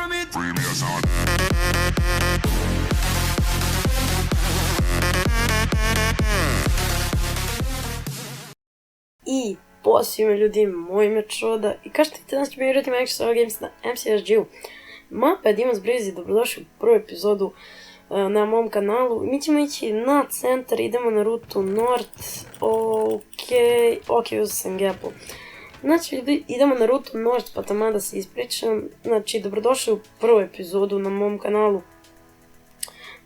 pyramid. I pozdrav ljudi, moj ime Čoda i kao što vidite danas ću igrati Microsoft Games na MCSG-u. Mapa je Demon's Breeze, dobrodošli u prvu epizodu na mom kanalu. Mi ćemo ići na centar, idemo na rutu North, ok, uzeo sam Gapple. Znači idemo na rutu North, pa tamo da se ispričam. Znači dobrodošli u prvu epizodu na mom kanalu.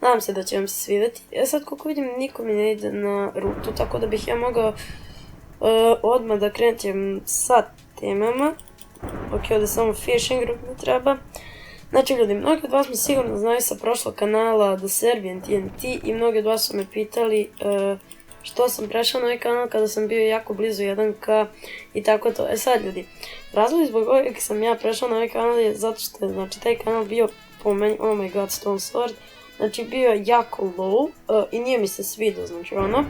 Nadam se da će vam se svidjeti. Sad koliko vidim niko mi ne ide na rutu, tako da bih ja mogao odmah da krenem sa temama. Ok, ovdje samo fishing group mi treba. Znači ljudi, mnogi od vas me sigurno znaju sa prošlog kanala The Serbian TNT i mnogi od vas su me pitali što sam prešao na ovaj kanal kada sam bio jako blizu 1K i tako to. Sad ljudi, razlog zbog ovog sam ja prešao na ovaj kanal je zato što je znači, taj kanal bio po meni, oh my god, Stone Sword, znači bio je jako low i nije mi se svidio, znači ono.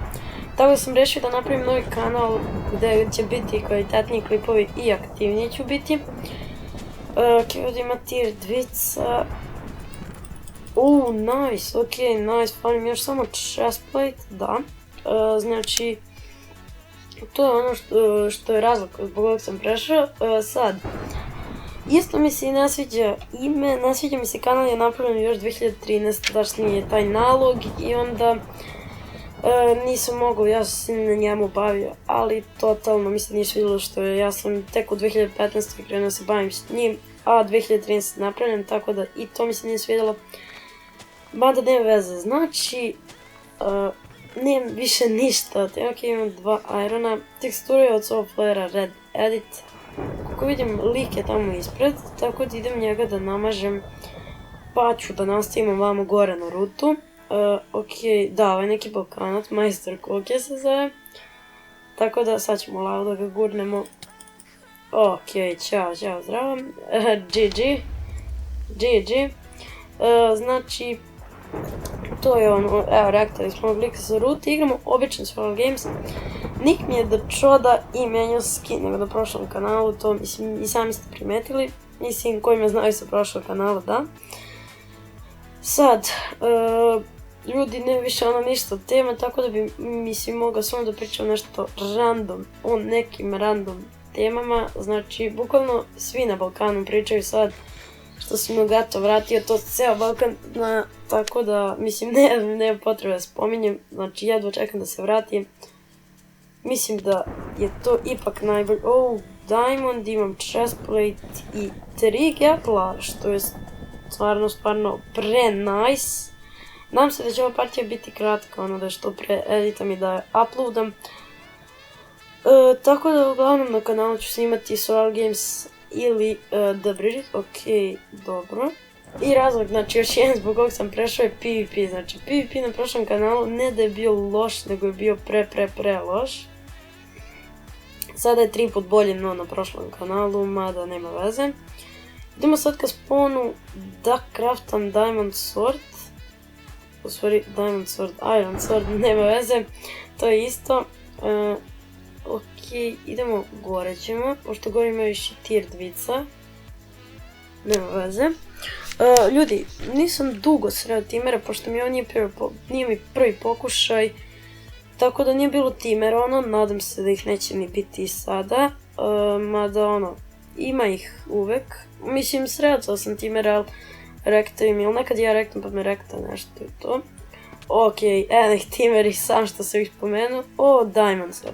Tako da sam rešio da napravim novi kanal gdje će biti kvalitetniji klipovi i aktivniji ću biti. Ok, ovdje ima tier 2. Nice, ok, nice, fali mi još samo chestplate, da. Znači, to je ono što je razlog zbog ovog sam prešao. Sad, isto mi se i ne sviđa ime, ne sviđa mi se kanal je napravljen još 2013, dašnji je taj nalog i onda nisam mogao, ja sam se na njemu bavio, ali totalno mi se nije svidjelo što je, ja sam tek u 2015. krenuo se bavim s njim, a 2013. napravljen, tako da i to mi se nije svidjelo. Mada nema veze, znači, nemam više ništa, ok, imam 2 irona, tekstura je od Soulflare Red Edit, kako vidim lik je tamo ispred, tako da idem njega da namažem, pa ću da nastavimo vamo gore na rutu. Ok, da, ovaj neki Balkanac, Majstor Koke se zove, tako da sad ćemo lavo da ga gurnemo. Ok, ćao, zdravo, GG, znači, to je ono, evo reaktali smo oblika sa ruti, igramo običan Survival Games, nick mi je The Čoda i menjao skin nego na prošlom kanalu, to mislim i sami ste primetili, mislim koji me znaju sa prošlog kanala, da. Sad, ljudi ne više ono ništa od tema, tako da bi mislim mogao samo da pričam nešto random, o nekim random temama, znači bukvalno svi na Balkanu pričaju sad što se Mnogato vratio, to ceo Balkan, tako da mislim nema potrebe da spominjem, znači jedva čekam da se vratim, mislim da je to ipak najbolje. Diamond, imam chestplate i 3 Gapla, što je stvarno pre nice. Nadam se da će ova partija biti kratka, ono da što pre editam i da uploadam. Tako da uglavnom na kanalu ću snimati Survival Games ili The Bridge, ok, dobro. I razlog, znači još jedan zbog kog sam prešao je PvP, znači PvP na prošlom kanalu ne da je bio loš, nego je bio pre loš. Sada je 3 put bolje no na prošlom kanalu, mada nema veze. Idemo sad ka spawnu da craftam Diamond Sword. U stvari Diamond Sword, Iron Sword, nema veze, to je isto. Ok, idemo gore ćemo, pošto gore imaju još i tier 2. Nema veze. Ljudi, nisam dugo sreo timera, pošto mi ovo nije mi prvi pokušaj, tako da nije bilo timera, ono, nadam se da ih neće ni biti sada, mada ono, ima ih uvek, mislim sreocao sam timera, ali rekta im, ili nekad ja rektam pa me rekta nešto i to. Ok, nek timeri sam što sam ih spomenuo, Diamond Sword.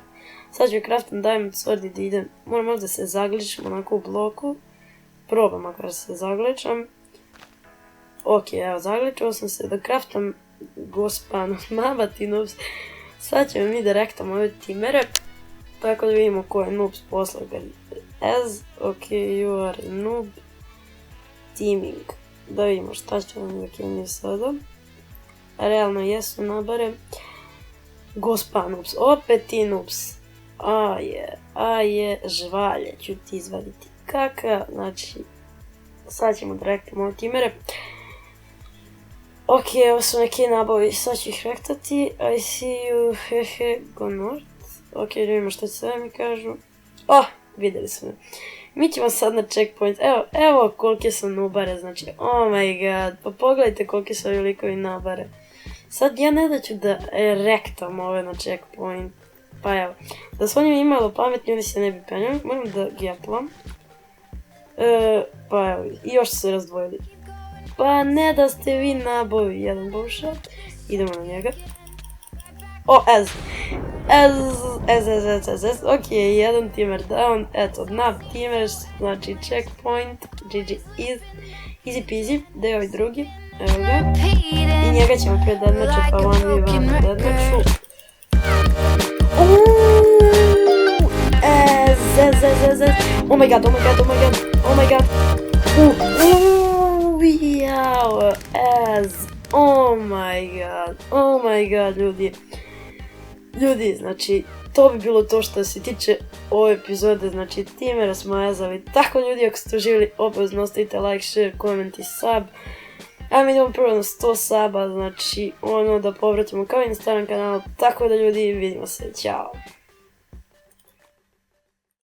Sad ću craftam Diamond Sword i da idem, moram možda se zagličam onako u bloku, probam makar se zagličam. Ok, evo zagličao sam se da craftam gospano, mamati noobs. Sad ćemo mi da rektam ove timere, tako da vidimo ko je noobs posle ga ok, you are noob, teaming, da vidimo šta će nam da kenju sada. Realno jesu nabare, gospa noobs, opet ti noobs. Žvalje ću ti izvaditi kaka, znači sad ćemo da rektamo ove timere. Ok, ovo su neke nabavi, sad ću ih rektati, I see you, hehe, go north. Ok, da vidimo što će sada mi kažu. Vidjeli smo me. Mi ćemo sad na checkpoint, evo kolike su nubare, znači, oh my god, pa pogledajte koliki su ovi likovi nubare. Sad ja ne da ću da rektam ove na checkpoint, pa evo, da su oni imali pametni, oni se ne bi penjali, moram da geplam. Pa evo, i još su se razdvojili. Pa ne da ste vi nabovi jedan bullshot, idemo na njega. O, ok, jedan timer down, eto, na timers, znači checkpoint, GG, easy peasy, da je ovaj drugi, evo ga, i njega ćemo pre deadmatcha, pa 1v1 na deadmatchu. Oh my god, jao, oh my god, ljudi, znači, to bi bilo to što se tiče ove epizode, znači, timera smo ezali. Tako ljudi, ako ste uživali, obavezno ostavite like, share, comment i sub. A mi idemo prvo na 100 suba, znači, da povratimo kao i na starom kanalu, tako da ljudi, vidimo se, ćao.